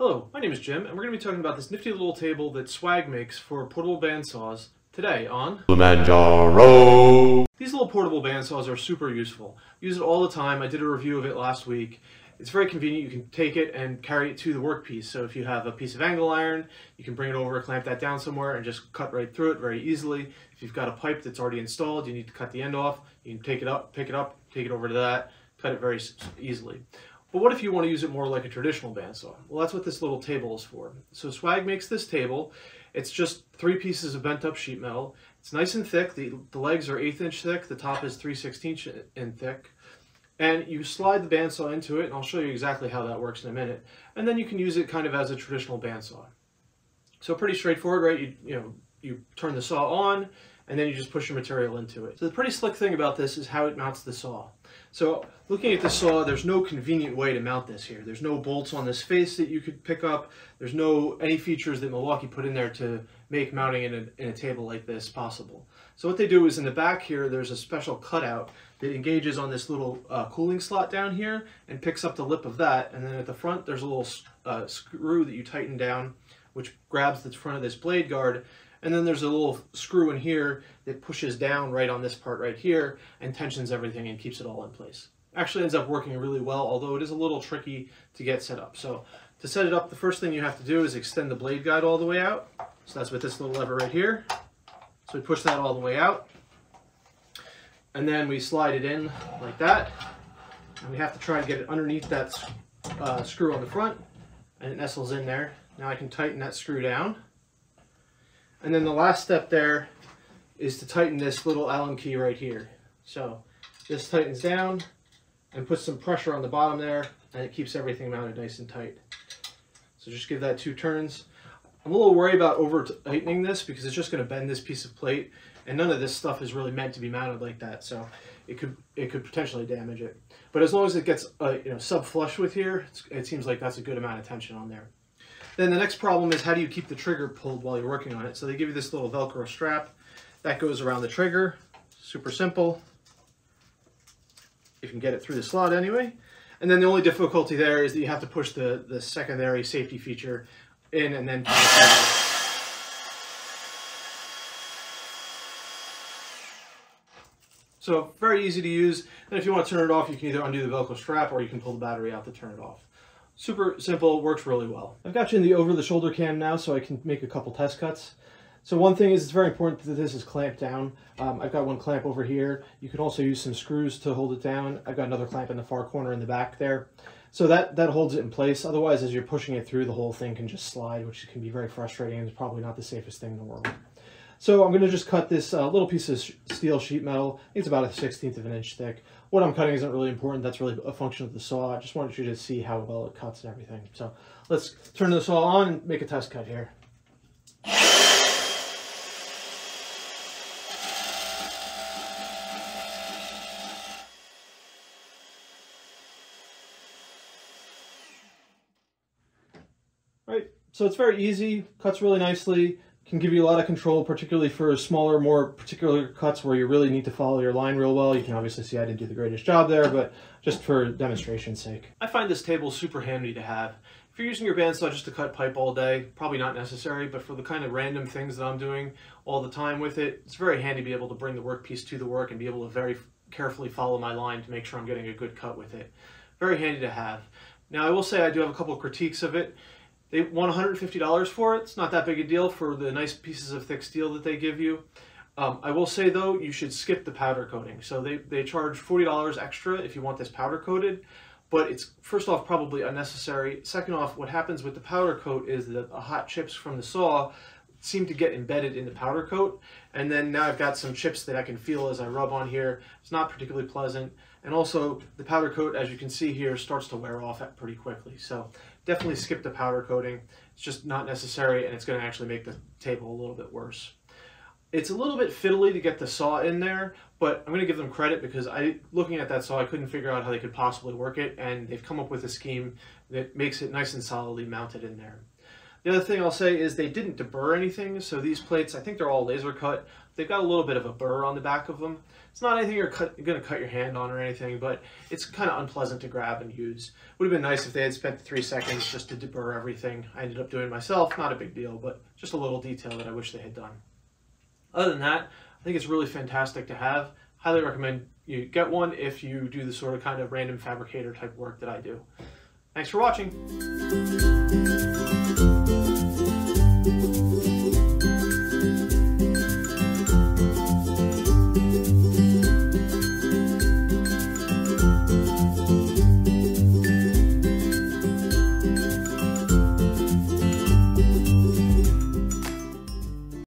Hello, my name is Jim, and we're going to be talking about this nifty little table that Swag makes for portable bandsaws today on Kilimanjaro. These little portable bandsaws are super useful. Use it all the time. I did a review of it last week. It's very convenient. You can take it and carry it to the workpiece. So if you have a piece of angle iron, you can bring it over, clamp that down somewhere, and just cut right through it very easily. If you've got a pipe that's already installed, you need to cut the end off, you can take it up, pick it up, take it over to that, cut it very easily. But what if you want to use it more like a traditional bandsaw? Well, that's what this little table is for. So Swag makes this table. It's just 3 pieces of bent up sheet metal. It's nice and thick. The legs are 1/8 inch thick. The top is 3/16 in thick. And you slide the bandsaw into it, and I'll show you exactly how that works in a minute. And then you can use it kind of as a traditional bandsaw. So pretty straightforward, right? You turn the saw on, and then you just push your material into it. So the pretty slick thing about this is how it mounts the saw. So looking at the saw, there's no convenient way to mount this here. There's no bolts on this face that you could pick up. There's any features that Milwaukee put in there to make mounting in a table like this possible. So what they do is in the back here, there's a special cutout that engages on this little cooling slot down here and picks up the lip of that. And then at the front, there's a little screw that you tighten down, which grabs the front of this blade guard. And then there's a little screw in here that pushes down right on this part right here and tensions everything and keeps it all in place. Actually ends up working really well, although it is a little tricky to get set up. So to set it up, the first thing you have to do is extend the blade guide all the way out. So that's with this little lever right here. So we push that all the way out. And then we slide it in like that. And we have to try to get it underneath that screw on the front. And it nestles in there. Now I can tighten that screw down. And then the last step there is to tighten this little Allen key right here. So this tightens down and puts some pressure on the bottom there, and it keeps everything mounted nice and tight. So just give that 2 turns. I'm a little worried about over tightening this because it's just going to bend this piece of plate, and none of this stuff is really meant to be mounted like that, so it could potentially damage it. But as long as it gets sub flush with here, it seems like that's a good amount of tension on there. Then the next problem is, how do you keep the trigger pulled while you're working on it? So they give you this little Velcro strap that goes around the trigger. Super simple. You can get it through the slot anyway. And then the only difficulty there is that you have to push the secondary safety feature in and then pull the trigger. So very easy to use. And if you want to turn it off, you can either undo the Velcro strap or you can pull the battery out to turn it off. Super simple, works really well. I've got you in the over-the-shoulder cam now so I can make a couple test cuts. So one thing is, it's very important that this is clamped down. I've got one clamp over here. You can also use some screws to hold it down. I've got another clamp in the far corner in the back there. So that holds it in place. Otherwise, as you're pushing it through, the whole thing can just slide, which can be very frustrating and is probably not the safest thing in the world. So I'm going to just cut this little piece of steel sheet metal. I think it's about 1/16 of an inch thick. What I'm cutting isn't really important. That's really a function of the saw. I just wanted you to see how well it cuts and everything. So let's turn the saw on and make a test cut here. Right, so it's very easy, cuts really nicely. Can give you a lot of control, particularly for smaller, more particular cuts where you really need to follow your line real well. You can obviously see I didn't do the greatest job there, but just for demonstration's sake. I find this table super handy to have. If you're using your bandsaw just to cut pipe all day, probably not necessary, but for the kind of random things that I'm doing all the time with it, it's very handy to be able to bring the workpiece to the work and be able to very carefully follow my line to make sure I'm getting a good cut with it. Very handy to have. Now I will say I do have a couple of critiques of it. They want $150 for it. It's not that big a deal for the nice pieces of thick steel that they give you. I will say though, you should skip the powder coating. So they charge $40 extra if you want this powder coated, but it's first off probably unnecessary. Second off, what happens with the powder coat is that the hot chips from the saw seem to get embedded in the powder coat, and then now I've got some chips that I can feel as I rub on here. It's not particularly pleasant, and also the powder coat, as you can see here, starts to wear off pretty quickly. So definitely skip the powder coating. It's just not necessary, and it's going to actually make the table a little bit worse. It's a little bit fiddly to get the saw in there, but I'm going to give them credit because looking at that saw, I couldn't figure out how they could possibly work it, and they've come up with a scheme that makes it nice and solidly mounted in there. The other thing I'll say is they didn't deburr anything, so these plates, I think they're all laser cut. They've got a little bit of a burr on the back of them. It's not anything you're going to cut your hand on or anything, but it's kind of unpleasant to grab and use. Would have been nice if they had spent 3 seconds just to deburr everything. I ended up doing it myself, not a big deal, but just a little detail that I wish they had done. Other than that, I think it's really fantastic to have. Highly recommend you get one if you do the sort of kind of random fabricator type work that I do. Thanks for watching.